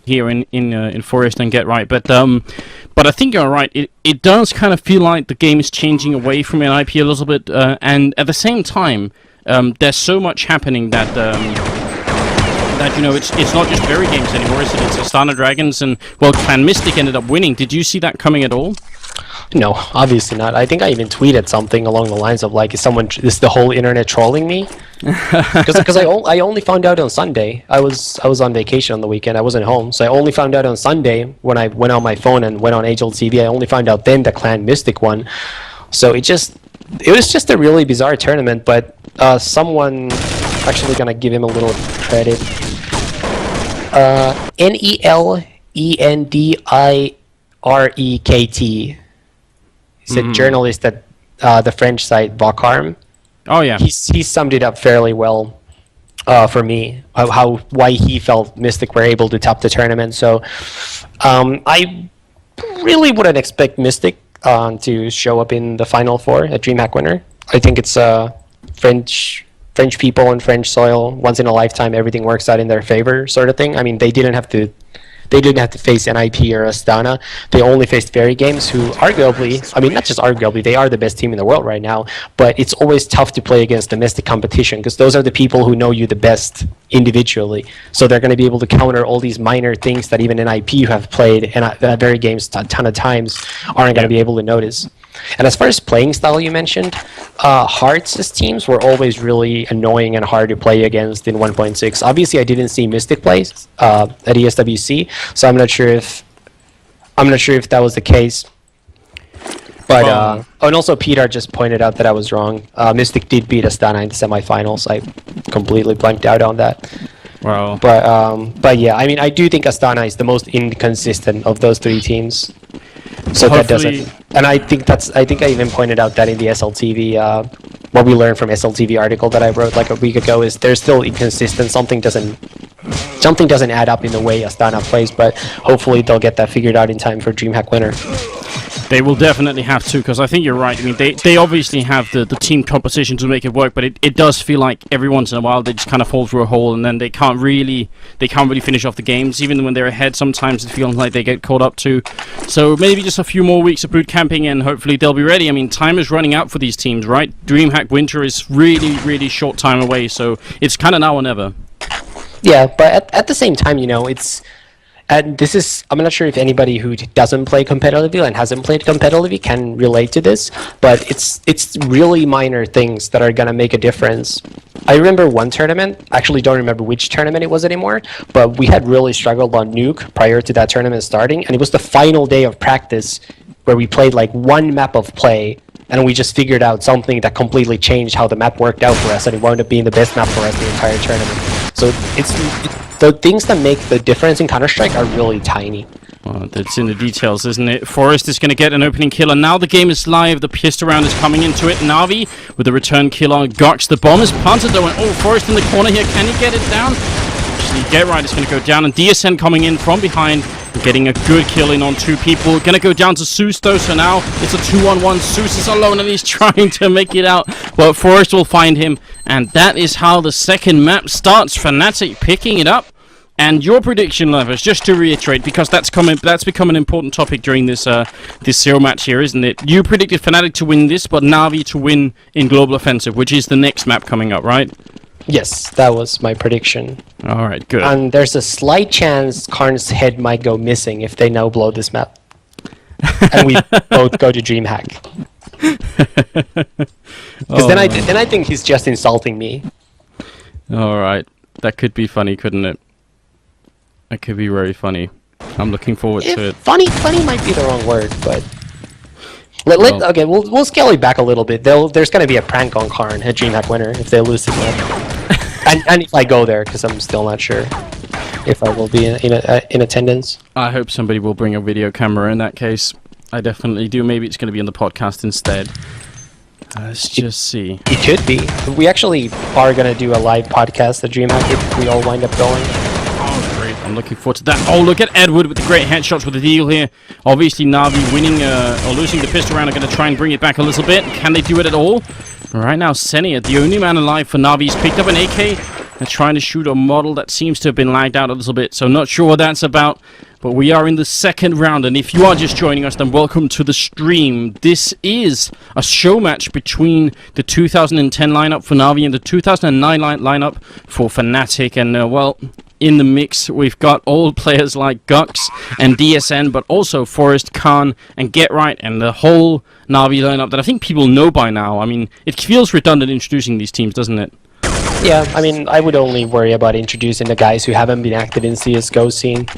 here in Forest and Get Right, but I think you're right. It does kind of feel like the game is changing away from NIP a little bit, and at the same time, there's so much happening that it's not just very games anymore, is it? It's Astana Dragons, and well, Clan Mystic ended up winning. Did you see that coming at all? No, obviously not. I think I even tweeted something along the lines of like, is the whole internet trolling me? Because I only found out on Sunday. I was on vacation on the weekend. I wasn't home, so I only found out on Sunday when I went on my phone and went on Age-Old TV. I only found out then the Clan Mystic won. So it was just a really bizarre tournament. But someone actually gonna give him a little credit. Nelendirekt. He's a journalist at the French site Vacarme. Oh yeah, he summed it up fairly well for me. Why he felt Mystic were able to top the tournament. So I really wouldn't expect Mystic to show up in the Final Four at DreamHack Winter. I think it's French people on French soil. Once in a lifetime, everything works out in their favor, sort of thing. I mean, they didn't have to face NIP or Astana. They only faced Fairy Games, who arguably, I mean, not just arguably, they are the best team in the world right now, but it's always tough to play against domestic competition, because those are the people who know you the best individually. So they're going to be able to counter all these minor things that even NIP who have played Fairy Games a ton of times aren't going to be able to notice. And as far as playing style you mentioned, Hearts' teams were always really annoying and hard to play against in 1.6. Obviously, I didn't see Mystic play at ESWC, so I'm not sure if that was the case. But and also Peter just pointed out that I was wrong. Mystic did beat Astana in the semifinals. I completely blanked out on that. Wow. But yeah, I mean, I do think Astana is the most inconsistent of those three teams. So that doesn't, and I think I even pointed out that in the SLTV, what we learned from SLTV article that I wrote like a week ago is they're still inconsistent. Something doesn't add up in the way Astana plays, but hopefully they'll get that figured out in time for DreamHack Winter. They will definitely have to, because I think you're right. I mean, they obviously have the team composition to make it work, but it does feel like every once in a while they just kind of fall through a hole, and then they can't really finish off the games. Even when they're ahead, sometimes it feels like they get caught up too. So maybe just a few more weeks of boot camping, and hopefully they'll be ready. I mean, time is running out for these teams, right? DreamHack Winter is really, really short time away, so it's kind of now or never. Yeah, but at the same time, you know, and this is, I'm not sure if anybody who doesn't play competitively and hasn't played competitively can relate to this, but it's really minor things that are going to make a difference. I remember one tournament, actually don't remember which tournament it was anymore, but we had really struggled on Nuke prior to that tournament starting, and it was the final day of practice where we played like one map of play, and we just figured out something that completely changed how the map worked out for us, and it wound up being the best map for us the entire tournament. So the things that make the difference in Counter-Strike are really tiny. Well, that's in the details, isn't it? Forest is going to get an opening kill, and now the game is live. The pistol round is coming into it. Navi with the return kill on Gox. The bomb is planted, though, and Forest in the corner here. Can he get it down? Actually, Get Right is going to go down, and DSN coming in from behind, getting a good kill in on two people. Going to go down to Zeus, though, so now it's a 2-on-1. Zeus is alone, and he's trying to make it out, but Forest will find him, and that is how the second map starts. Fnatic picking it up. And your prediction, lovers, just to reiterate, because that's become an important topic during this zero match here, isn't it? You predicted Fnatic to win this, but Navi to win in Global Offensive, which is the next map coming up, right? Yes, that was my prediction. All right, good. And there's a slight chance Karn's head might go missing if they now blow this map. And we both go to DreamHack. Because then I think he's just insulting me. All right. That could be funny, couldn't it? That could be very funny. I'm looking forward to it. Funny might be the wrong word, but okay, we'll scale it back a little bit. There's going to be a prank on Karn at DreamHack Winter if they lose this match. and if I go there, because I'm still not sure if I will be in attendance. I hope somebody will bring a video camera in that case. I definitely do. Maybe it's going to be in the podcast instead. Let's just see. It could be. We actually are going to do a live podcast at DreamHack if we all wind up going. Oh, great. I'm looking forward to that. Oh, look at Edward with the great headshots with the deal here. Obviously, Navi winning or losing the pistol round are going to try and bring it back a little bit. Can they do it at all? Right now, Senia, the only man alive for Navi, has picked up an AK. They're trying to shoot a model that seems to have been lagged out a little bit, so not sure what that's about. But we are in the second round, and if you are just joining us, then welcome to the stream. This is a show match between the 2010 lineup for Navi and the 2009 lineup for Fnatic. And, well, in the mix, we've got old players like Gux and DSN, but also Forest, Khan, and Get Right, and the whole Navi lineup that I think people know by now. I mean, it feels redundant introducing these teams, doesn't it? Yeah, I mean, I would only worry about introducing the guys who haven't been active in CSGO scene.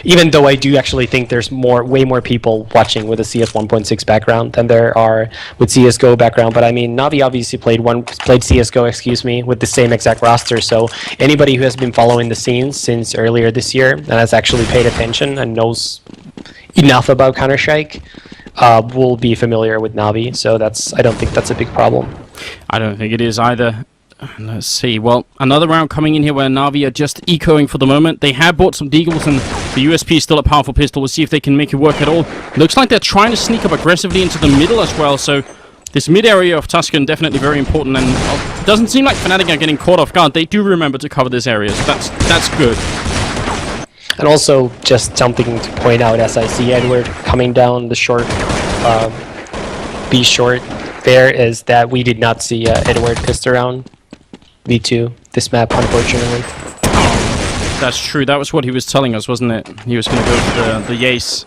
Even though I do actually think there's way more people watching with a CS 1.6 background than there are with CSGO background. But I mean, Navi obviously played CSGO, with the same exact roster. So anybody who has been following the scenes since earlier this year and has actually paid attention and knows enough about Counter-Strike will be familiar with Navi. So I don't think that's a big problem. I don't think it is either. Let's see. Well, another round coming in here where Navi are just ecoing for the moment. They have bought some deagles, and the USP is still a powerful pistol. We'll see if they can make it work at all. Looks like they're trying to sneak up aggressively into the middle as well, so this mid area of Tuscan definitely very important, and it doesn't seem like Fnatic are getting caught off guard. They do remember to cover this area, so that's good. And also, just something to point out as I see Edward coming down the short, B short there, is that we did not see Edward pissed around V2 this map, unfortunately. That's true. That was what he was telling us, wasn't it? He was going to go for the Yace.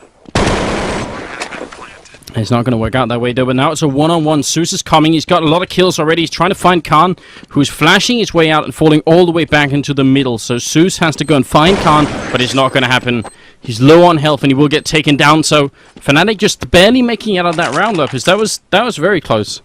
It's not going to work out that way, though. But now it's a one-on-one. Zeus is coming. He's got a lot of kills already. He's trying to find Khan, who's flashing his way out and falling all the way back into the middle. So Zeus has to go and find Khan, but it's not going to happen. He's low on health, and he will get taken down. So Fnatic just barely making it out of that round, Lopez. That was very close.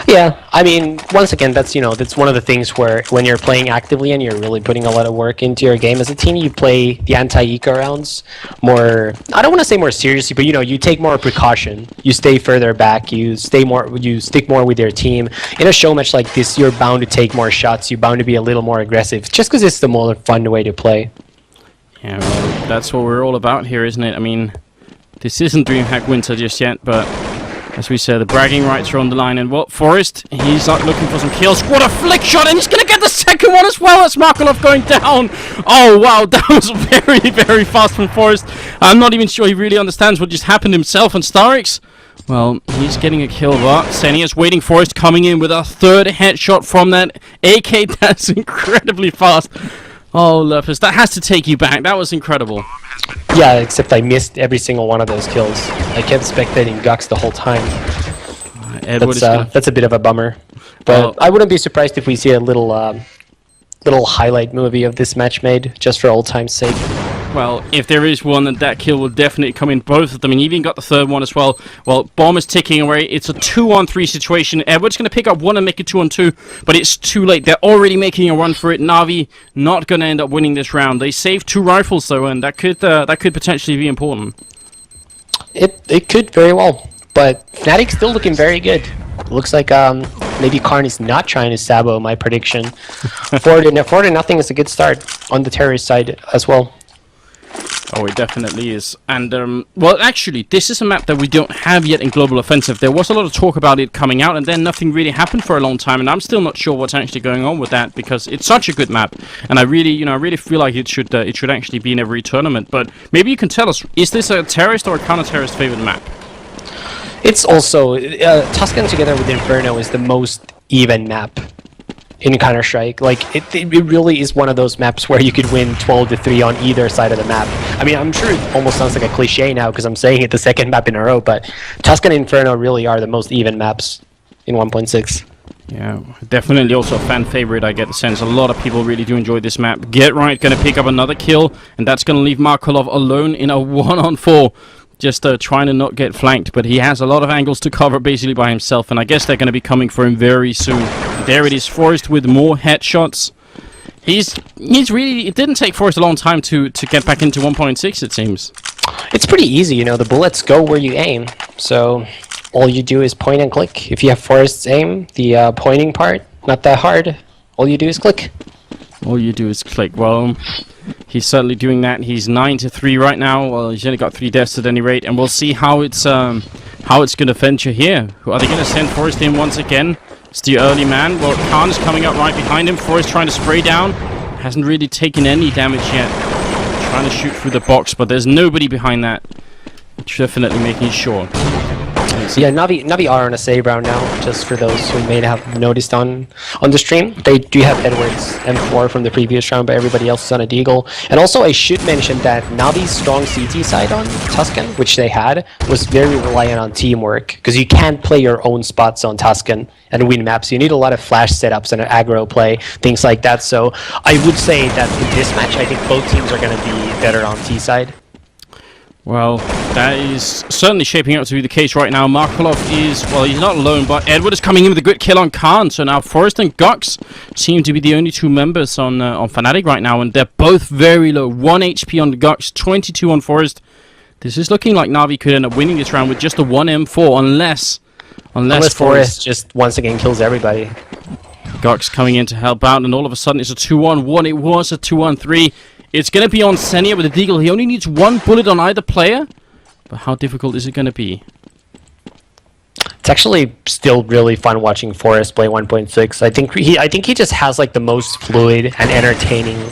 Yeah, I mean, once again, that's one of the things where when you're playing actively and you're really putting a lot of work into your game as a team, you play the anti-eco rounds more, I don't want to say more seriously, but you take more precaution. You stay further back, you stick more with your team. In a show match like this, you're bound to take more shots, you're bound to be a little more aggressive, just because it's the more fun way to play. Yeah, well, that's what we're all about here, isn't it? I mean, this isn't DreamHack Winter just yet, but as we said, the bragging rights are on the line. And what, Forest, he's out looking for some kills. What a flick shot, and he's going to get the second one as well. That's Markelov going down. Oh, wow, that was very, very fast from Forest. I'm not even sure he really understands what just happened himself. And Starix, well, he's getting a kill, but Senia's waiting. Forest coming in with a third headshot from that AK. That's incredibly fast. Oh, Lopez, that has to take you back. That was incredible. Yeah, except I missed every single one of those kills. I kept spectating Gux the whole time. That's a bit of a bummer. But I wouldn't be surprised if we see a little highlight movie of this match made, just for old time's sake. Well, if there is one, then that kill will definitely come in, both of them, and even got the third one as well. Well, bomb is ticking away. It's a 2-on-3 situation. Edward's going to pick up one and make it 2-on-2, but it's too late. They're already making a run for it. Navi not going to end up winning this round. They saved 2 rifles, though, and that could potentially be important. It could very well, but Fnatic's still looking very good. Looks like maybe Karn is not trying to sabo my prediction. 4-0 is a good start on the terrorist side as well. Oh, it definitely is. And, well, actually, this is a map that we don't have yet in Global Offensive. There was a lot of talk about it coming out, and then nothing really happened for a long time, and I'm still not sure what's actually going on with that, because it's such a good map, and I really feel like it should actually be in every tournament. But maybe you can tell us, is this a terrorist or a counter-terrorist favorite map? It's also, Tuscan together with Inferno is the most even map in Counter-Strike. Like, it really is one of those maps where you could win 12-3 on either side of the map. I mean, I'm sure it almost sounds like a cliche now because I'm saying it the second map in a row, but Tuscan and Inferno really are the most even maps in 1.6. Yeah, definitely also a fan favorite, I get the sense. A lot of people really do enjoy this map. Get Right going to pick up another kill, and that's going to leave Markelov alone in a 1-on-4. Just trying to not get flanked, but he has a lot of angles to cover basically by himself, and I guess they're going to be coming for him very soon. There it is, Forest with more headshots. He's really, it didn't take Forest a long time to get back into 1.6, it seems. It's pretty easy, the bullets go where you aim, so all you do is point and click. If you have Forest's aim, the pointing part, not that hard, all you do is click. All you do is click. Well, he's certainly doing that. He's 9-3 right now. Well, he's only got 3 deaths at any rate, and we'll see how it's going to venture here. Are they going to send Forest in once again? It's the early man. Well, Khan is coming up right behind him. Forrest trying to spray down. Hasn't really taken any damage yet. Trying to shoot through the box, but there's nobody behind that. Definitely making sure. Yeah, Navi are on a save round now, just for those who may have noticed on the stream. They do have Edwards M4 from the previous round, but everybody else is on a Deagle. And also, I should mention that Navi's strong CT side on Tuscan, which they had, was very reliant on teamwork, because you can't play your own spots on Tuscan and win maps. You need a lot of flash setups and an aggro play, things like that. So I would say that in this match, I think both teams are going to be better on T side. Well, that is certainly shaping up to be the case right now. Markelov is, well, he's not alone, but Edward is coming in with a good kill on Khan. So now Forrest and Gux seem to be the only two members on Fnatic right now, and they're both very low. 1 HP on Gux, 22 on Forrest. This is looking like Navi could end up winning this round with just a 1 M4, unless Forrest just once again kills everybody. Gux coming in to help out, and all of a sudden it's a 2-on-1. It was a 2-on-3. It's going to be on Senia with a Deagle. He only needs 1 bullet on either player. But how difficult is it going to be? It's actually still really fun watching Forrest play 1.6. I think he just has like the most fluid and entertaining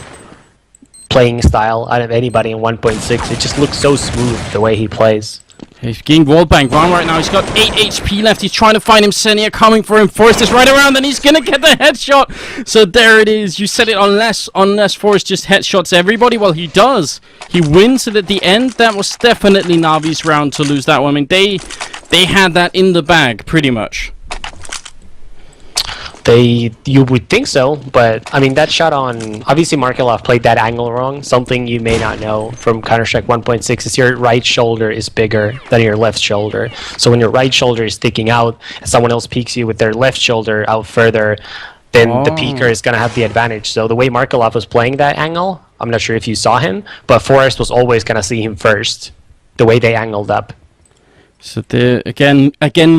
playing style out of anybody in 1.6. It just looks so smooth the way he plays. He's getting wallbang round right now. He's got 8 HP left. He's trying to find him. Senia coming for him. Forrest is right around, and he's going to get the headshot. So there it is. You said it, unless Forrest just headshots everybody. Well, he does. He wins it at the end. That was definitely Navi's round to lose that one. I mean, they had that in the bag, pretty much. You would think so, but I mean that shot on, obviously Markelov played that angle wrong. Something you may not know from Counter-Strike 1.6 is your right shoulder is bigger than your left shoulder. So when your right shoulder is sticking out and someone else peeks you with their left shoulder out further, then the peeker is going to have the advantage. So the way Markelov was playing that angle, I'm not sure if you saw him, but Forrest was always going to see him first, the way they angled up. So again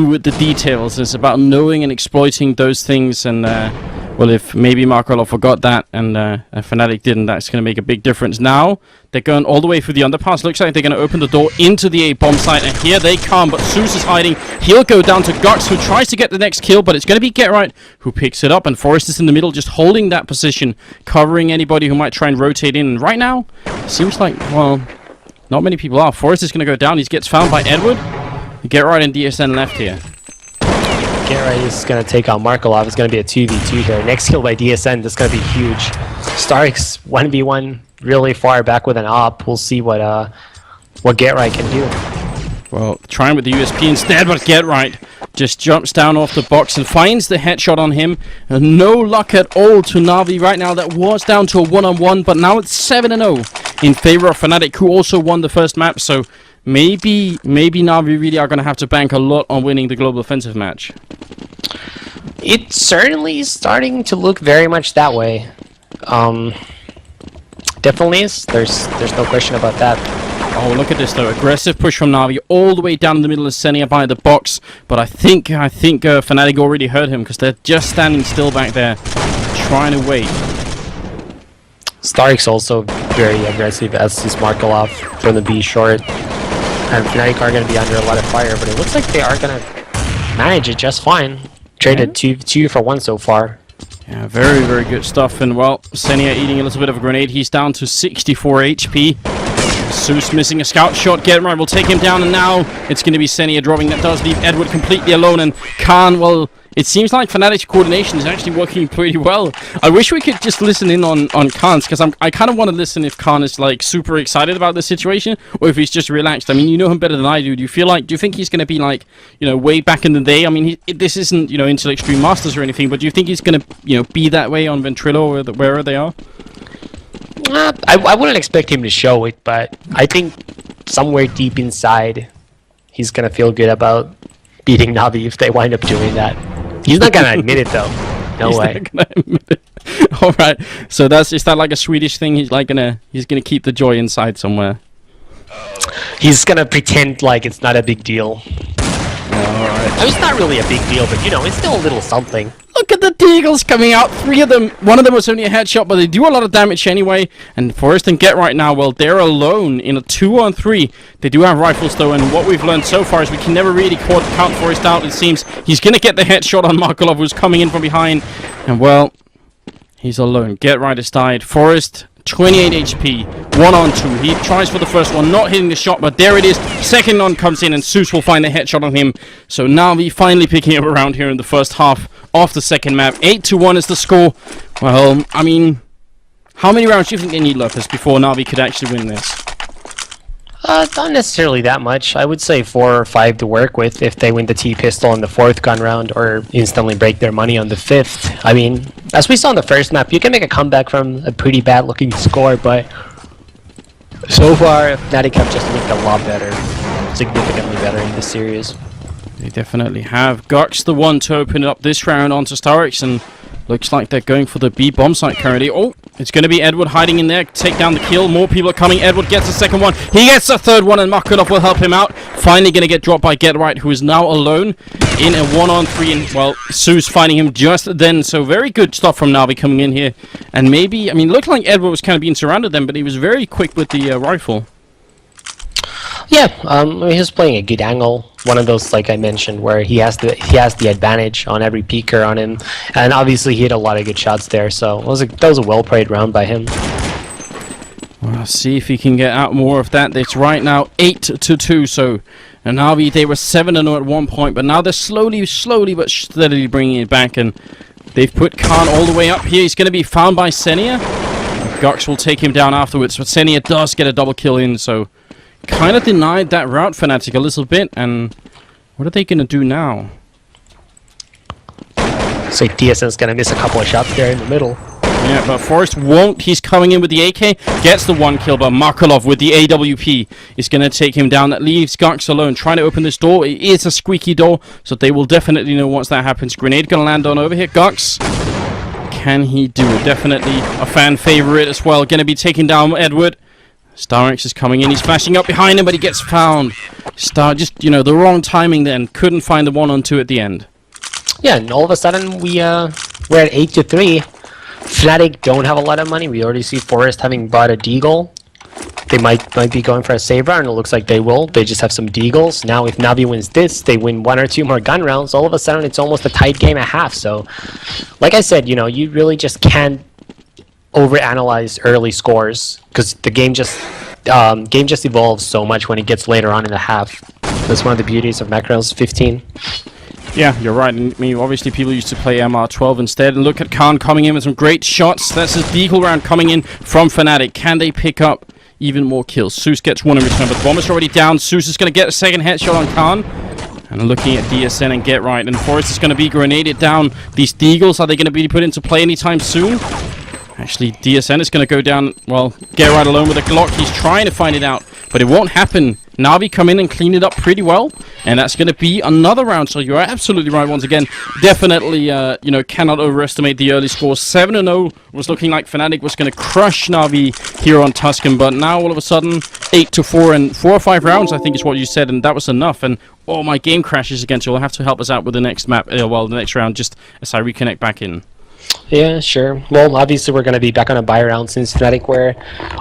with the details, it's about knowing and exploiting those things. And well, if maybe Markelov forgot that and Fnatic didn't, that's going to make a big difference. Now they're going all the way through the underpass. Looks like they're going to open the door into the A bomb site, and here they come. But Zeus is hiding. He'll go down to Gux, who tries to get the next kill, but it's going to be GetRight who picks it up, and Forrest is in the middle, just holding that position, covering anybody who might try and rotate in. And right now, seems like, well, not many people are. Forrest is going to go down. He gets found by Edward. GetRight and DSN left here. GetRight is going to take on Markelov. It's going to be a 2v2 here. Next kill by DSN, that's going to be huge. Stark's 1v1 really far back with an op. We'll see what GetRight can do. Well, trying with the USP instead, but GetRight just jumps down off the box and finds the headshot on him. No luck at all to Navi right now. That was down to a 1-on-1, but now it's 7-0 in favor of Fnatic, who also won the first map. So maybe Navi really are going to have to bank a lot on winning the global offensive match. It certainly is starting to look very much that way. Definitely is. There's no question about that. Oh, look at this though. Aggressive push from Navi all the way down the middle of Senia by the box. But I think Fnatic already heard him, because they're just standing still back there, trying to wait. Stark's also very aggressive, as is Markelov from the B short. And Fnatic are going to be under a lot of fire, but it looks like they are going to manage it just fine. Traded 2 for 1 so far. Yeah, very, very good stuff. And, well, Senia eating a little bit of a grenade. He's down to 64 HP. Zeus missing a scout shot. GetRight will take him down, and now it's going to be Senia dropping. That does leave Edward completely alone, and Khan, well, it seems like Fnatic's coordination is actually working pretty well. I wish we could just listen in on Khan's, because I kind of want to listen if Khan is like super excited about the situation, or if he's just relaxed. I mean, you know him better than I do. Do you think he's going to be like, way back in the day? I mean, this isn't, Intel Extreme Masters or anything, but do you think he's going to, be that way on Ventrilo or wherever they are? I wouldn't expect him to show it, but I think somewhere deep inside, he's going to feel good about beating Navi if they wind up doing that. He's not gonna admit it though. No way. Not gonna admit it. All right. So is that like a Swedish thing? He's gonna keep the joy inside somewhere. He's gonna pretend like it's not a big deal. Yeah, I mean, it's not really a big deal, but, you know, it's still a little something. Look at the Deagles coming out. 3 of them. One of them was only a headshot, but they do a lot of damage anyway. And Forrest and Get right now, well, they're alone in a 2-on-3. They do have rifles, though, and what we've learned so far is we can never really count Forrest out. It seems he's going to get the headshot on Markolov, who's coming in from behind. And, well, he's alone. Get right has died. Forrest, 28 HP, 1-on-2. He tries for the first one, not hitting the shot, but there it is. Second one comes in, and Zeus will find the headshot on him. So Navi finally picking up around here in the first half of the second map. 8-1 is the score. Well, I mean, how many rounds do you think they need, Lopez, before Navi could actually win this? Not necessarily that much. I would say 4 or 5 to work with if they win the T-pistol in the 4th gun round or instantly break their money on the 5th. I mean, as we saw on the first map, you can make a comeback from a pretty bad looking score, but so far, Fnatic have just looked a lot better, significantly better in this series. They definitely have. Gok's the one to open up this round onto Starix, and looks like they're going for the B bomb site currently. Oh, it's going to be Edward hiding in there, take down the kill. More people are coming. Edward gets the second one. He gets the third one, and Markolov will help him out. Finally going to get dropped by Get Right, who is now alone in a 1-on-3. And, well, Zeus finding him just then. So very good stuff from Navi coming in here. And maybe, I mean, looked like Edward was kind of being surrounded then, but he was very quick with the rifle. Yeah, he was playing a good angle. One of those, like I mentioned, where he has the advantage on every peeker on him, and obviously he hit a lot of good shots there. So that was a well played round by him. Well, see if he can get out more of that. It's right now 8-2. So, and Navi, they were 7-0 at one point, but now they're slowly but steadily bringing it back, and they've put Khan all the way up here. He's going to be found by Senia. Gox will take him down afterwards, but Senia does get a double kill in. So, kind of denied that route, Fnatic, a little bit, and what are they going to do now? So TSN's going to miss a couple of shots there in the middle. Yeah, but Forrest won't. He's coming in with the AK, gets the 1 kill, but Markolov with the AWP is going to take him down. That leaves Gox alone, trying to open this door. It is a squeaky door, so they will definitely know once that happens. Grenade going to land on over here. Gox, can he do it? Definitely a fan favorite as well. Going to be taking down Edward. Starix is coming in. He's flashing up behind him, but he gets found. Just, you know, the wrong timing then. Couldn't find the 1-on-2 at the end. Yeah, and all of a sudden we're at 8-3. Fnatic don't have a lot of money. We already see Forrest having bought a Deagle. They might be going for a save round, and it looks like they will. They just have some Deagles. Now, if Navi wins this, they win 1 or 2 more gun rounds. All of a sudden, it's almost a tight game at half. So, like I said, you know, you really just can't overanalyze early scores because the game just evolves so much when it gets later on in the half. That's one of the beauties of Mackerel's 15. Yeah, you're right. I mean, obviously people used to play MR12 instead, and look at Khan coming in with some great shots. That's his Deagle round coming in from Fnatic. Can they pick up even more kills? Zeus gets 1 in return, but the bomber's already down. Zeus is going to get a second headshot on Khan. And looking at DSN and Get Right, and Forrest is going to be grenaded down. These Deagles, are they going to be put into play anytime soon? Actually, DSN is going to go down, well, Get Right alone with a Glock. He's trying to find it out, but it won't happen. Navi come in and clean it up pretty well, and that's going to be another round. So you're absolutely right once again. Definitely, you know, cannot overestimate the early scores. 7-0 was looking like Fnatic was going to crush Navi here on Tuscan, but now all of a sudden, 8-4, and 4 or 5 rounds, I think is what you said, and that was enough. And oh, my game crashes again, so you'll have to help us out with the next map, well, the next round, just as I reconnect back in. Yeah, sure. Well, obviously we're going to be back on a buy round since Fnatic were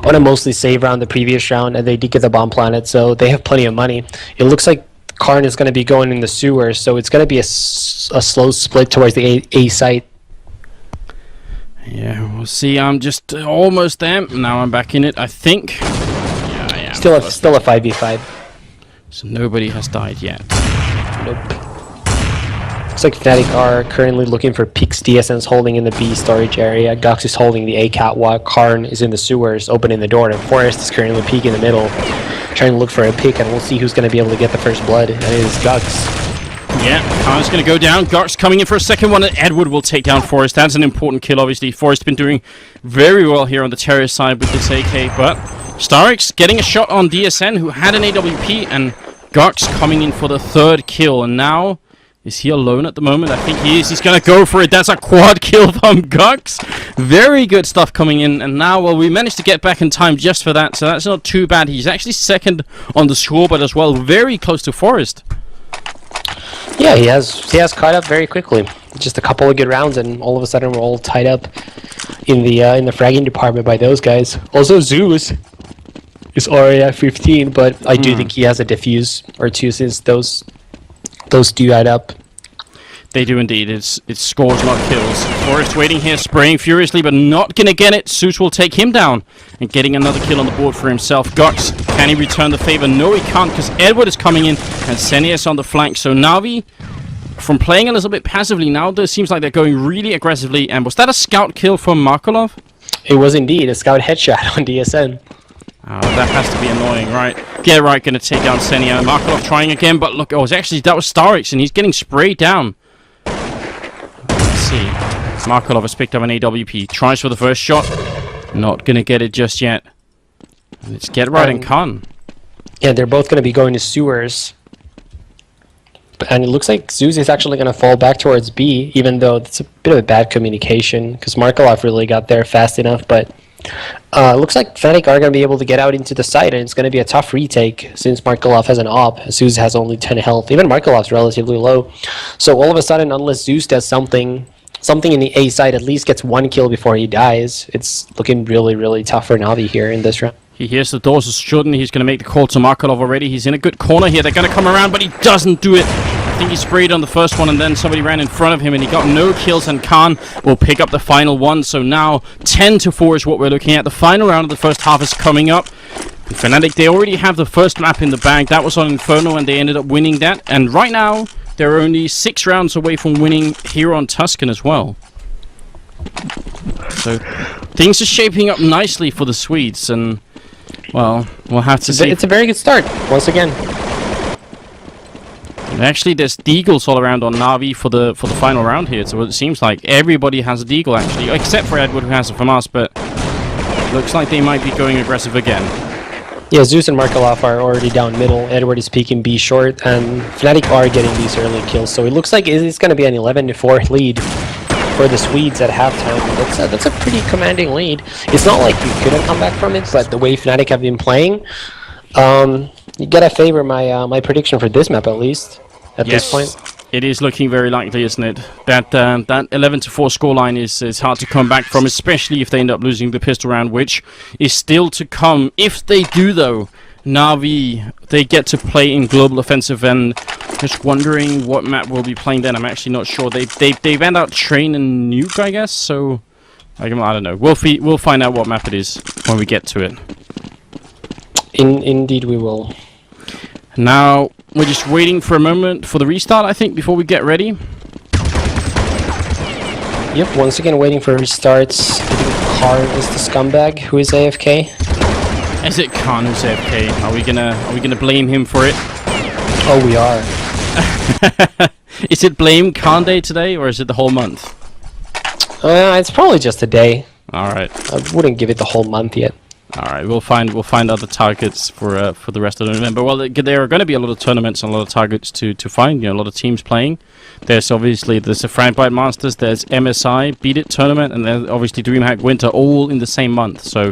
on a mostly save round the previous round, and they did get the bomb planet, so they have plenty of money. It looks like Karn is going to be going in the sewer, so it's going to be a slow split towards the A site. Yeah, we'll see. I'm just almost there. Now I'm back in it, I think. Yeah, I am. Still a 5v5. So nobody has died yet. Nope. Looks like Fnatic are currently looking for peaks. DSN's holding in the B storage area. Gox is holding the A catwalk. Karn is in the sewers, opening the door. And Forrest is currently peeking in the middle, trying to look for a pick. And we'll see who's going to be able to get the first blood. And it is Gox. Yeah, Karn's going to go down. Gox coming in for a second one. And Edward will take down Forrest. That's an important kill, obviously. Forrest's been doing very well here on the terrorist side with this AK. But Starix getting a shot on DSN, who had an AWP. And Gox coming in for the 3rd kill. And now, is he alone at the moment? I think he is. He's going to go for it. That's a quad kill from Gox. Very good stuff coming in. And now, well, we managed to get back in time just for that. So that's not too bad. He's actually 2nd on the scoreboard as well. Very close to Forrest. Yeah, he has caught up very quickly. Just a couple of good rounds, and all of a sudden we're all tied up in the fragging department by those guys. Also, Zeus is already at 15, but I do think he has a defuse or two since those do add up. They do indeed. It's scores, not kills. Forrest waiting here, spraying furiously, but not gonna get it. Zeus will take him down and getting another kill on the board for himself. Gox, can he return the favor? No, he can't, because Edward is coming in and Xenius on the flank. So Navi, from playing a little bit passively, now it seems like they're going really aggressively. And was that a scout kill from Markolov? It was indeed a scout headshot on DSN. Oh, that has to be annoying, right? Get right, gonna take down Xenia. Markolov trying again, but look, that was Starix, and he's getting sprayed down. Let's see. Markolov has picked up an AWP. Tries for the first shot. Not gonna get it just yet. Let's get right and Khan. Yeah, they're both gonna be going to sewers. And it looks like Zeus is actually gonna fall back towards B, even though it's a bit of a bad communication, because Markolov really got there fast enough, but it looks like Fnatic are going to be able to get out into the site, and it's going to be a tough retake since Markolov has an op. Zeus has only 10 health. Even Markolov's relatively low. So all of a sudden, unless Zeus does something in the A side, at least gets one kill before he dies, it's looking really, really tough for Navi here in this round. He hears the doors are shut, and he's going to make the call to Markolov already. He's in a good corner here. They're going to come around, but he doesn't do it. I think he sprayed on the first one, and then somebody ran in front of him, and he got no kills, and Khan will pick up the final one. So now 10-4 is what we're looking at. The final round of the first half is coming up. And Fnatic, they already have the first map in the bag. That was on Inferno, and they ended up winning that. And right now, they're only 6 rounds away from winning here on Tuscan as well. So things are shaping up nicely for the Swedes, and well, we'll have to see. It's a very good start, once again. And actually, there's deagles all around on Navi for the final round here. So it seems like everybody has a deagle, actually, except for Edward, who has it from us. But looks like they might be going aggressive again. Yeah, Zeus and Markolov are already down middle. Edward is peeking B short, and Fnatic are getting these early kills. So it looks like it's going to be an 11-4 lead for the Swedes at halftime. That's a pretty commanding lead. It's not like you couldn't come back from it, but the way Fnatic have been playing, you gotta favor my prediction for this map, at least at this point. It is looking very likely, isn't it? That 11-4 scoreline is hard to come back from, especially if they end up losing the pistol round, which is still to come. If they do, though, Navi, they get to play in Global Offensive, and just wondering what map we'll be playing then. I'm actually not sure. They've ended out Train and Nuke, I guess. So I don't know. We'll find out what map it is when we get to it. Indeed, we will. Now we're just waiting for a moment for the restart, I think, before we get ready. Yep. Once again, waiting for restarts. I think Karn is the scumbag who is AFK. Is it Khan who's AFK? Are we gonna blame him for it? Oh, we are. Is it blame Khan Day today, or is it the whole month? It's probably just a day. All right. I wouldn't give it the whole month yet. All right, we'll find other targets for the rest of November. Well, there are going to be a lot of tournaments and a lot of targets to find. You know, a lot of teams playing. There's the Frankbite Masters. There's MSI Beat It tournament, and then obviously DreamHack Winter, all in the same month. So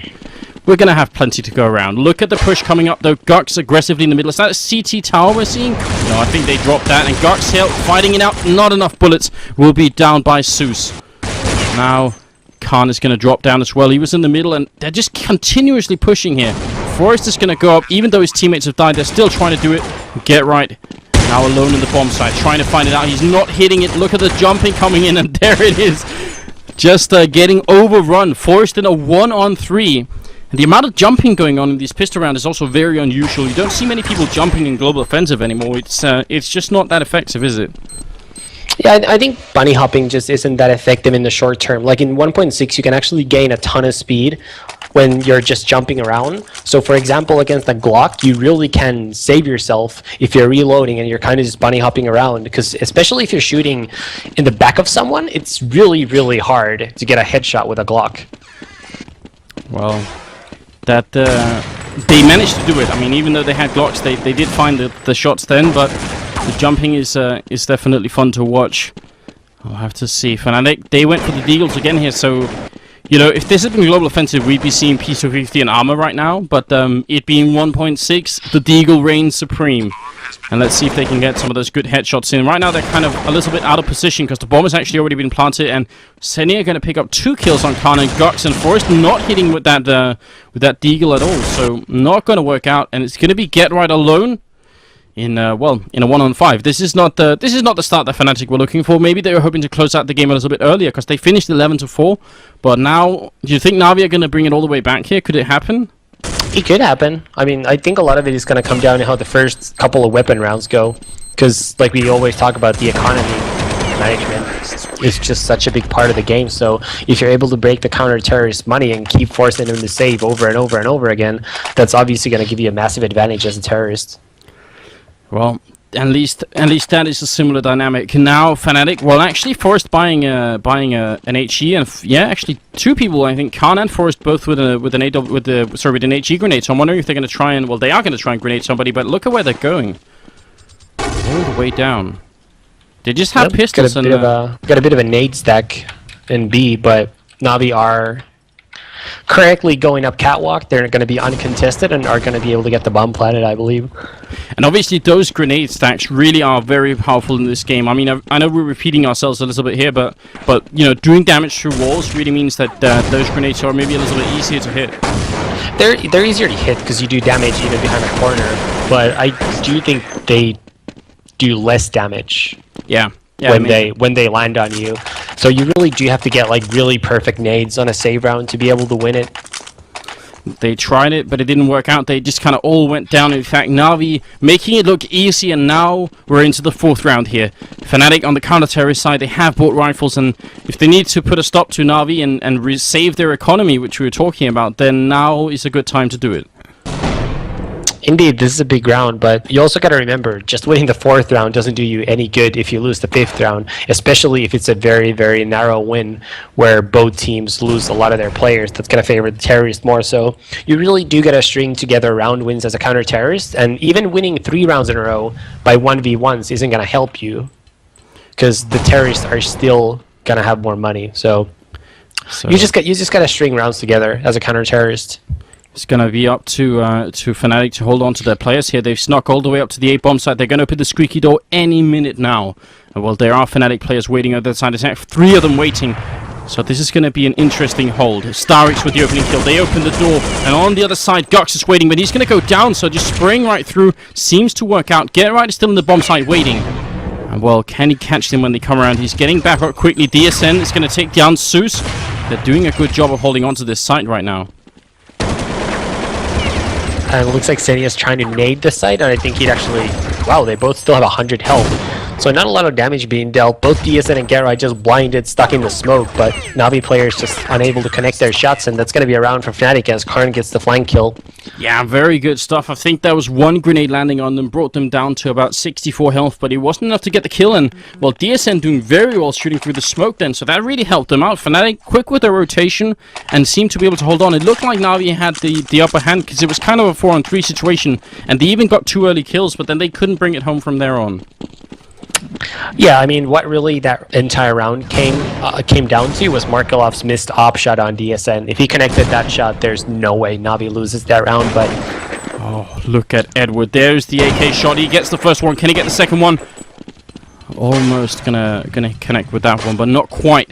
we're going to have plenty to go around. Look at the push coming up, though. Gox aggressively in the middle. Is that a CT tower we're seeing? No, I think they dropped that. And Gox here fighting it out. Not enough bullets. Will be down by Zeus. Now Khan is going to drop down as well. He was in the middle, and they're just continuously pushing here. Forrest is going to go up. Even though his teammates have died, they're still trying to do it. Get right. Now alone in the bomb site, trying to find it out. He's not hitting it. Look at the jumping coming in, and there it is. Just getting overrun. Forrest in a 1-on-3. And the amount of jumping going on in these pistol rounds is also very unusual. You don't see many people jumping in Global Offensive anymore. It's just not that effective, is it? Yeah, I think bunny hopping just isn't that effective in the short term. Like in 1.6, you can actually gain a ton of speed when you're just jumping around. So for example, against a Glock, you really can save yourself if you're reloading and you're kind of just bunny hopping around, because especially if you're shooting in the back of someone, it's really, really hard to get a headshot with a Glock. Well, that they managed to do it. I mean, even though they had Glocks, they did find the shots then, but the jumping is definitely fun to watch. I'll have to see. Fnatic, they went for the deagles again here, so You know, if this had been Global Offensive, we'd be seeing P250 and armor right now, but it being 1.6, the Deagle reigns supreme. And let's see if they can get some of those good headshots in. Right now, they're kind of a little bit out of position because the bomb has actually already been planted, and Seni are going to pick up 2 kills on Khan and Gux, and Forest not hitting with that Deagle at all, so not going to work out, and it's going to be Get Right alone in a 1-on-5. This is not the start that Fnatic were looking for. Maybe they were hoping to close out the game a little bit earlier because they finished 11-4, but now, do you think Navi are going to bring it all the way back here? Could it happen? It could happen. I mean, I think a lot of it is going to come down to how the first couple of weapon rounds go. Because, like we always talk about, the economy management is just such a big part of the game. So, if you're able to break the counter-terrorist money and keep forcing them to save over and over and over again, that's obviously going to give you a massive advantage as a terrorist. Well, at least that is a similar dynamic. Now, Fnatic, well, actually, Forest buying an HE, and yeah, actually, 2 people, I think, Khan and Forest, both with an HE grenade. So I'm wondering if they're going to try and, well, they are going to try and grenade somebody. But look at where they're going, all the way down. They just have pistols. Got a bit of a nade stack in B, but Navi are correctly going up catwalk. They're going to be uncontested and are going to be able to get the bomb planted, I believe. And obviously those grenade stacks really are very powerful in this game. I mean, I know we're repeating ourselves a little bit here, but you know, doing damage through walls really means that those grenades are maybe a little bit easier to hit. They're easier to hit because you do damage even behind a corner, but I do think they do less damage. Yeah. When they land on you. So you really do have to get like really perfect nades on a save round to be able to win it. They tried it, but it didn't work out. They just kind of all went down. In fact, Navi making it look easy, and now we're into the 4th round here. Fnatic on the counter-terrorist side, they have bought rifles, and if they need to put a stop to Navi and save their economy, which we were talking about, then now is a good time to do it. Indeed, this is a big round, but you also got to remember, just winning the 4th round doesn't do you any good if you lose the 5th round, especially if it's a very, very narrow win where both teams lose a lot of their players. That's going to favor the terrorist more. So you really do got to string together round wins as a counter-terrorist, and even winning 3 rounds in a row by 1v1s isn't going to help you because the terrorists are still going to have more money. So you just got to string rounds together as a counter-terrorist. It's going to be up to Fnatic to hold on to their players here. They've snuck all the way up to the A-bomb site. They're going to open the squeaky door any minute now. And well, there are Fnatic players waiting on the other side. There's 3 of them waiting. So this is going to be an interesting hold. Starix with the opening kill. They open the door. And on the other side, Gux is waiting, but he's going to go down. So just spraying right through seems to work out. Get Right is still in the bomb site waiting. And well, can he catch them when they come around? He's getting back up quickly. DSN is going to take down Zeus. They're doing a good job of holding on to this site right now. And it looks like Seni is trying to nade the site, and I think he'd actually... Wow, they both still have 100 health. So not a lot of damage being dealt. Both DSN and Geralt just blinded, stuck in the smoke, but Navi players just unable to connect their shots, and that's going to be a round for Fnatic as Karn gets the flank kill. Yeah, very good stuff. I think there was 1 grenade landing on them, brought them down to about 64 health, but it wasn't enough to get the kill, and, well, DSN doing very well shooting through the smoke then, so that really helped them out. Fnatic quick with their rotation and seemed to be able to hold on. It looked like Navi had the upper hand because it was kind of a 4-on-3 situation, and they even got 2 early kills, but then they couldn't bring it home from there on. Yeah, I mean, what really that entire round came down to was Markelov's missed op shot on DSN. If he connected that shot, there's no way Navi loses that round, but... Oh, look at Edward. There's the AK shot. He gets the first one. Can he get the second one? Almost gonna connect with that one, but not quite.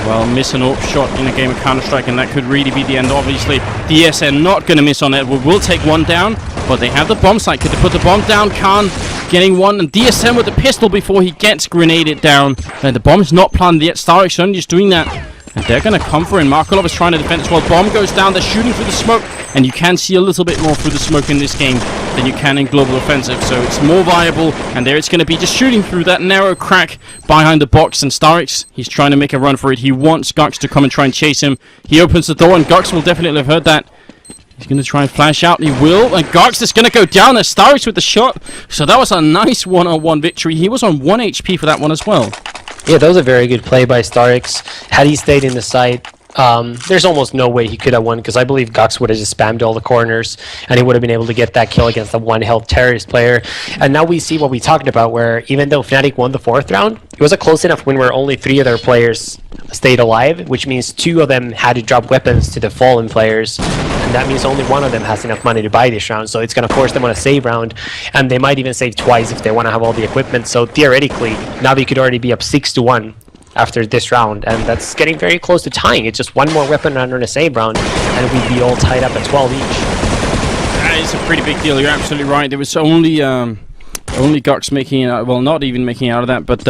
Well, miss an AWP shot in a game of Counter-Strike, and that could really be the end, obviously. DSN not going to miss on Edward. Will take one down, but they have the bomb site. Could they put the bomb down? Khan getting one, and DSN with the pistol before he gets grenaded down. And the bomb is not planted yet. Starix only just doing that. And they're going to come for him. Markelov is trying to defend as well. Bomb goes down. They're shooting through the smoke. And you can see a little bit more through the smoke in this game than you can in Global Offensive. So it's more viable. And there it's going to be just shooting through that narrow crack behind the box. And Starix, he's trying to make a run for it. He wants Gux to come and try and chase him. He opens the door, and Gux will definitely have heard that. He's going to try and flash out. He will. And Gux is going to go down. There's Starix with the shot. So that was a nice one-on-one victory. He was on 1 HP for that one as well. Yeah, that was a very good play by Starix. Had he stayed in the site, There's almost no way he could have won, because I believe Gux would have just spammed all the corners and he would have been able to get that kill against the 1 health terrorist player. And now we see what we talked about, where even though Fnatic won the 4th round, it was a close enough win where only 3 of their players stayed alive, which means 2 of them had to drop weapons to the fallen players, and that means only 1 of them has enough money to buy this round, so it's going to force them on a save round, and they might even save twice if they want to have all the equipment. So theoretically, Navi could already be up 6-1 after this round, and that's getting very close to tying. It's just 1 more weapon round in a save round, and we'd be all tied up at 12 each. That is a pretty big deal. You're absolutely right. There was only Gux making it out, well, not even making it out of that, but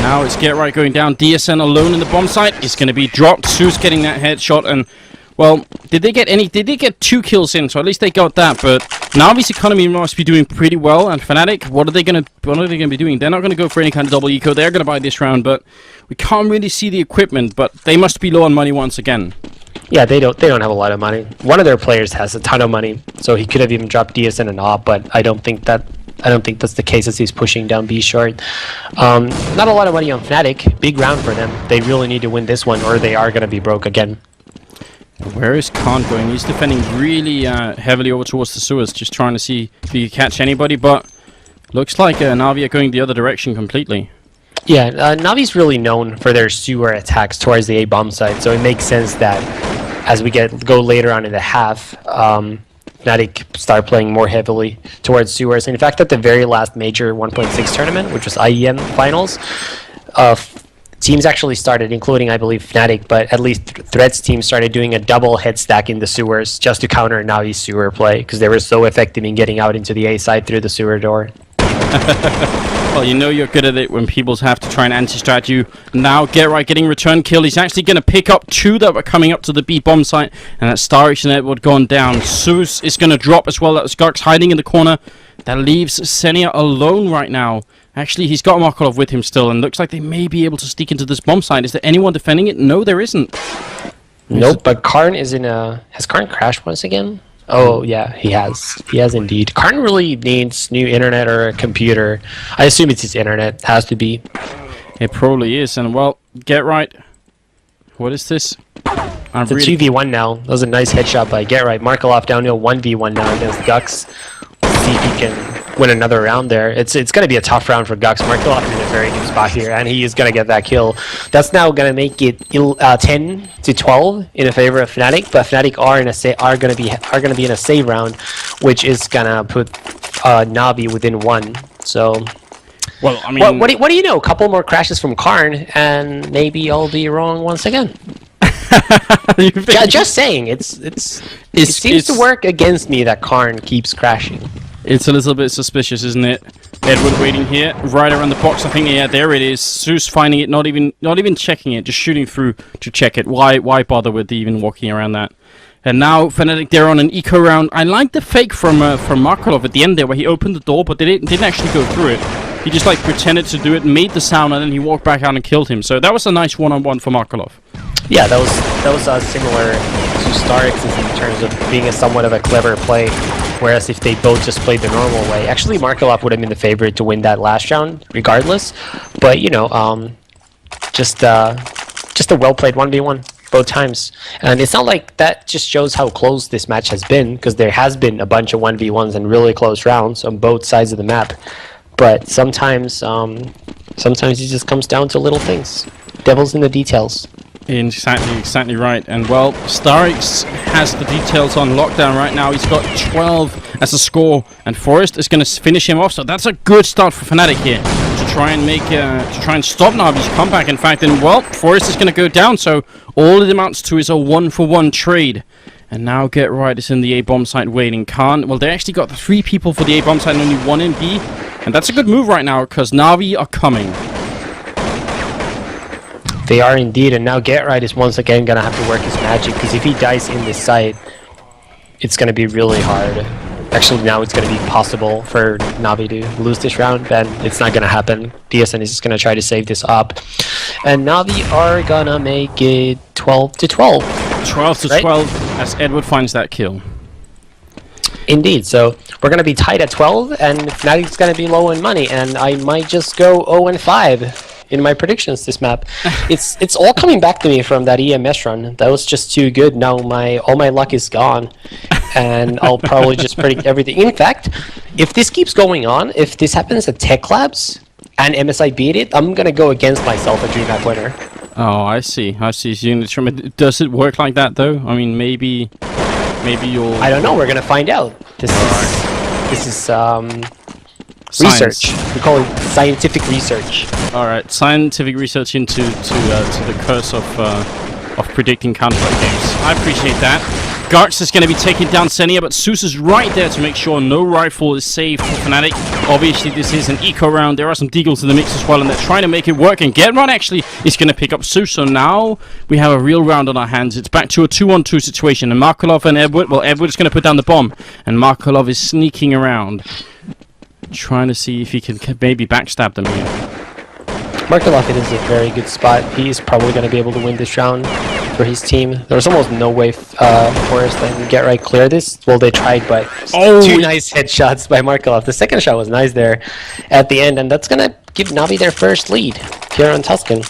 now it's Get Right going down. DSN alone in the bomb site is going to be dropped. Zeus getting that headshot, and well, did they get 2 kills in? So at least they got that. But Navi's economy must be doing pretty well. And Fnatic, what are they gonna be doing? They're not gonna go for any kind of double eco. They're gonna buy this round, but we can't really see the equipment. But they must be low on money once again. Yeah, they don't have a lot of money. One of their players has a ton of money, so he could have even dropped DSN and AWP, but I don't think that's the case as he's pushing down B short. Not a lot of money on Fnatic. Big round for them. They really need to win this one, or they are gonna be broke again. Where is Khan going? He's defending really heavily over towards the sewers, just trying to see if he can catch anybody, but looks like Navi are going the other direction completely. Yeah, Navi's really known for their sewer attacks towards the A-bomb site, so it makes sense that as we go later on in the half, Fnatic start playing more heavily towards sewers. In fact, at the very last major 1.6 tournament, which was IEM finals, teams actually started, including, I believe, Fnatic, but at least Threats team started doing a double head stack in the sewers just to counter Navi's sewer play, because they were so effective in getting out into the A side through the sewer door. Well, you know you're good at it when people have to try and anti-strat you. Now, Get Right getting return kill. He's actually going to pick up 2 that were coming up to the B bomb site, and that's Starrix and Edward gone down. Zeus is going to drop as well. That's Gux hiding in the corner. That leaves Senia alone right now. Actually, he's got Markolov with him still, and looks like they may be able to sneak into this bomb site. Is there anyone defending it? No, there isn't. Nope, but Karn is in a... Has Karn crashed once again? Oh, yeah, he has. He has indeed. Karn really needs new internet or a computer. I assume it's his internet. Has to be. It probably is, and well, Get Right. What is this? It's a 2v1 now. That was a nice headshot by Get Right. Markolov downhill 1v1 now against Gux. See if he can win another round there. It's going to be a tough round for Gux. Markolov is in a very good spot here, and he is going to get that kill. That's now going to make it 10-12 in favor of Fnatic, but Fnatic are going to be in a save round, which is going to put Navi within 1. So, well, I mean, what do you know? A couple more crashes from Karn, and maybe I'll be wrong once again. Just saying, it seems to work against me that Karn keeps crashing. It's a little bit suspicious, isn't it? Edward waiting here, right around the box. I think, yeah, there it is. Zeus finding it, not even checking it, just shooting through to check it. Why bother with even walking around that? And now Fnatic, they're on an eco round. I like the fake from Markolov at the end there, where he opened the door, but didn't actually go through it. He just like pretended to do it, made the sound, and then he walked back out and killed him. So that was a nice one-on-one for Markolov. Yeah, that was similar to Starrix in terms of being somewhat of a clever play. Whereas if they both just played the normal way, actually Markolov would have been the favorite to win that last round, regardless. But you know, just a well-played 1v1 both times, and it's not like that. Just shows how close this match has been, because there has been a bunch of 1v1s and really close rounds on both sides of the map. But sometimes it just comes down to little things. Devil's in the details. Exactly right. And well, Starrix has the details on lockdown right now. He's got 12 as a score, and Forest is going to finish him off. So that's a good start for Fnatic here to try and stop Navi's comeback. In fact, and well, Forest is going to go down. So all it amounts to is a 1-for-1 trade. And now Get Right is in the A bomb site waiting. Well, they actually got 3 people for the A bomb site and only 1 in B, and that's a good move right now because Navi are coming. They are indeed, and now Get Right is once again going to have to work his magic, because if he dies in this site, it's going to be really hard. Actually, now it's going to be possible for Navi to lose this round, and it's not going to happen. DSN is just going to try to save this up. And Navi are going to make it 12-12. 12-12 as Edward finds that kill. Indeed, so we're going to be tied at 12, and Fnatic's going to be low in money, and I might just go 0-5. in my predictions this map. It's all coming back to me from that EMS run. That was just too good. Now all my luck is gone, and I'll probably just predict everything. In fact, if this keeps going on, if this happens at Tech Labs and MSI beat it, I'm gonna go against myself a DreamHack winner. Oh, I see. So does it work like that though? I mean, maybe you'll. I don't know. We're gonna find out. This is research. We call it scientific research. All right, scientific research into the curse of predicting counter-strike games. I appreciate that. Garx is going to be taking down Senia, but Zeus is right there to make sure no rifle is saved for Fnatic. Obviously, this is an eco round. There are some deagles in the mix as well, and they're trying to make it work. And Getrod actually is going to pick up Zeus. So now we have a real round on our hands. It's back to a 2-on-2 situation. And Markelov and Edward, well, Edward is going to put down the bomb. And Markelov is sneaking around, trying to see if he can maybe backstab them here. Markelov is a very good spot. He's probably going to be able to win this round for his team. There's almost no way Forest and Getright clear this. Well, they tried, but two nice headshots by Markelov. The second shot was nice there at the end, and that's going to give Navi their first lead here on Tuscan.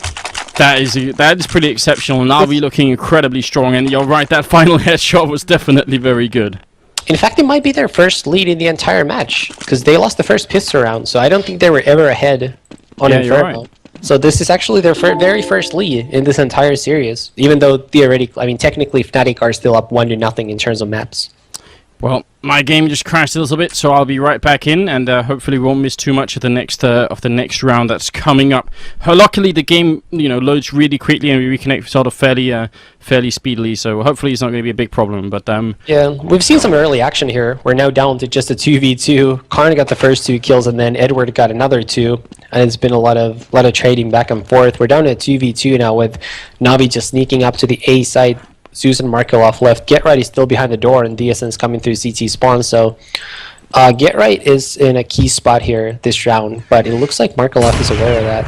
That is pretty exceptional. Navi looking incredibly strong, and you're right, that final headshot was definitely very good. In fact, it might be their first lead in the entire match, because they lost the first pistol round, so I don't think they were ever ahead on Inferno. Right. So this is actually their very first lead in this entire series, even though theoretically, I mean, technically Fnatic are still up 1-0 in terms of maps. Well, my game just crashed a little bit, so I'll be right back in, and hopefully we won't miss too much of the next round that's coming up. Luckily, the game loads really quickly, and we reconnect sort of fairly speedily. So hopefully, it's not going to be a big problem. But yeah, we've seen some early action here. We're now down to just a 2v2. Karn got the first 2 kills, and then Edward got another 2. And it's been a lot of trading back and forth. We're down to a 2v2 now, with Navi just sneaking up to the A side. Zeus and Markelov left. Getright is still behind the door, and DSN's coming through CT spawn. So Getright is in a key spot here this round, but it looks like Markelov is aware of that.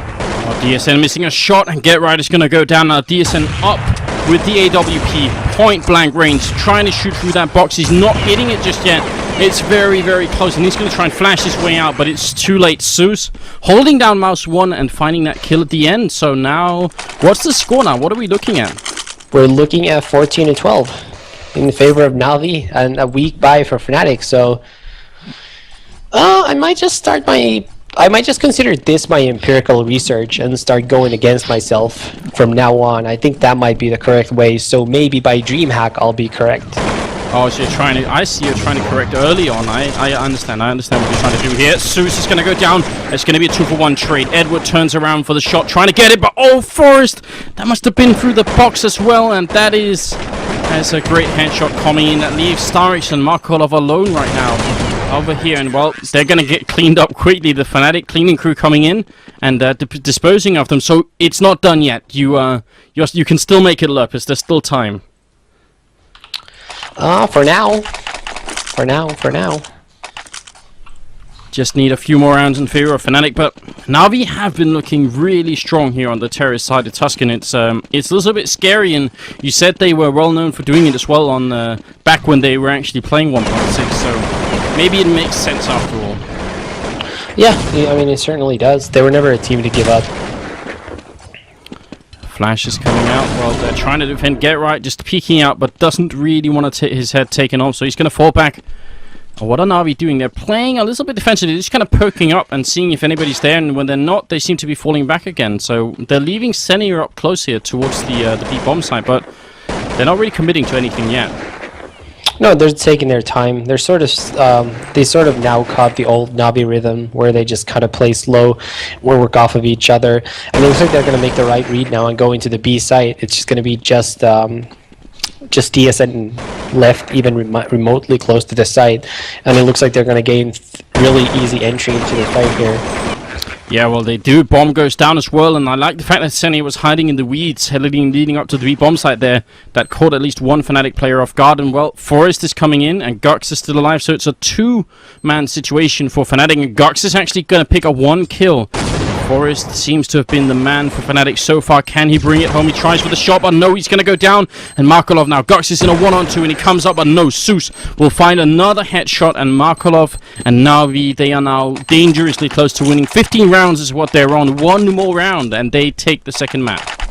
Oh, DSN missing a shot, and Getright is going to go down now. DSN up with the AWP, point blank range, trying to shoot through that box. He's not hitting it just yet. It's very, very close, and he's going to try and flash his way out, but it's too late. Zeus holding down mouse 1 and finding that kill at the end. So now, what's the score now? What are we looking at? We're looking at 14-12 in favor of Navi, and a weak bye for Fnatic. So I might just consider this my empirical research and start going against myself from now on. I think that might be the correct way. So maybe by DreamHack I'll be correct. Oh, so I see you're trying to correct early on. I understand what you're trying to do here. Zeus is going to go down. It's going to be a 2-for-1 trade. Edward turns around for the shot, trying to get it, but Forest! That must have been through the box as well, and that's a great headshot coming in. That leaves Starix and Markelov alone right now over here, and well, they're going to get cleaned up quickly. The Fnatic cleaning crew coming in and disposing of them, so it's not done yet. You can still make it, Lurpus. There's still time. For now. Just need a few more rounds in favor of Fnatic, but Navi have been looking really strong here on the terrorist side of Tuscan. It's a little bit scary, and you said they were well known for doing it as well on back when they were actually playing 1.6, so maybe it makes sense after all. Yeah, I mean, it certainly does. They were never a team to give up. Flash is coming out. Well, they're trying to defend Getright, just peeking out, but doesn't really want to his head taken off, so he's going to fall back. Oh, what are Navi doing? They're playing a little bit defensively. They're just kind of poking up and seeing if anybody's there, and when they're not, they seem to be falling back again. So they're leaving Senia up close here towards the B bomb site, but they're not really committing to anything yet. No, they're taking their time. They're they sort of now caught the old Navi rhythm where they just kind of play slow, work off of each other. And it looks like they're going to make the right read now and go into the B site. It's just going to be just DSN left, even remotely close to the site. And it looks like they're going to gain really easy entry into the fight here. Yeah, well, they do. Bomb goes down as well, and I like the fact that Senia was hiding in the weeds, leading up to the bomb site there. That caught at least one Fnatic player off guard, and well, Forest is coming in, and Gux is still alive, so it's a 2-man situation for Fnatic, and Gux is actually going to pick up 1 kill Forest seems to have been the man for Fnatic so far. Can he bring it home? He tries for the shot, but no, he's going to go down. And Markolov now. Gox is in a 1-on-2, and he comes up, but no. Zeus will find another headshot, and Markolov and Navi, they are now dangerously close to winning. 15 rounds is what they're on. One more round, and they take the second map.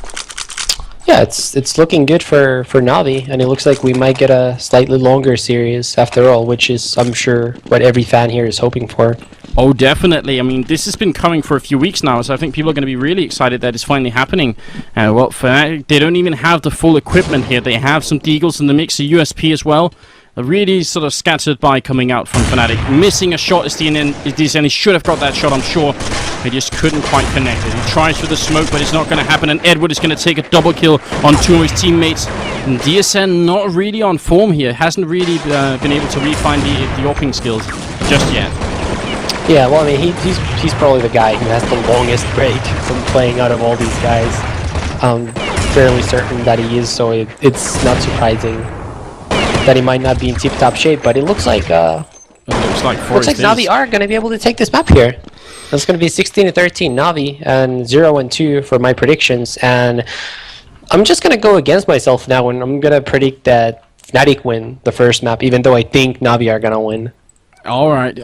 Yeah, it's looking good for Navi, and it looks like we might get a slightly longer series after all, which is, I'm sure, what every fan here is hoping for. Oh, definitely. I mean, this has been coming for a few weeks now, so I think people are going to be really excited that it's finally happening. Well, Fnatic, they don't even have the full equipment here. They have some Deagles in the mix, a USP as well. Really sort of scattered by coming out from Fnatic. Missing a shot is DSN. He should have got that shot, I'm sure. He just couldn't quite connect it. He tries for the smoke, but it's not going to happen. And Edward is going to take a double kill on two of his teammates. And DSN not really on form here. Hasn't really been able to refine the AWPing skills just yet. Yeah, well, I mean, he's probably the guy who has the longest break from playing out of all these guys. Fairly certain that he is, so it's not surprising that he might not be in tip-top shape, but it looks like Navi are going to be able to take this map here. It's going to be 16-13 Navi and 0-2 for my predictions, and I'm just going to go against myself now, and I'm going to predict that Fnatic win the first map, even though I think Navi are going to win. All right.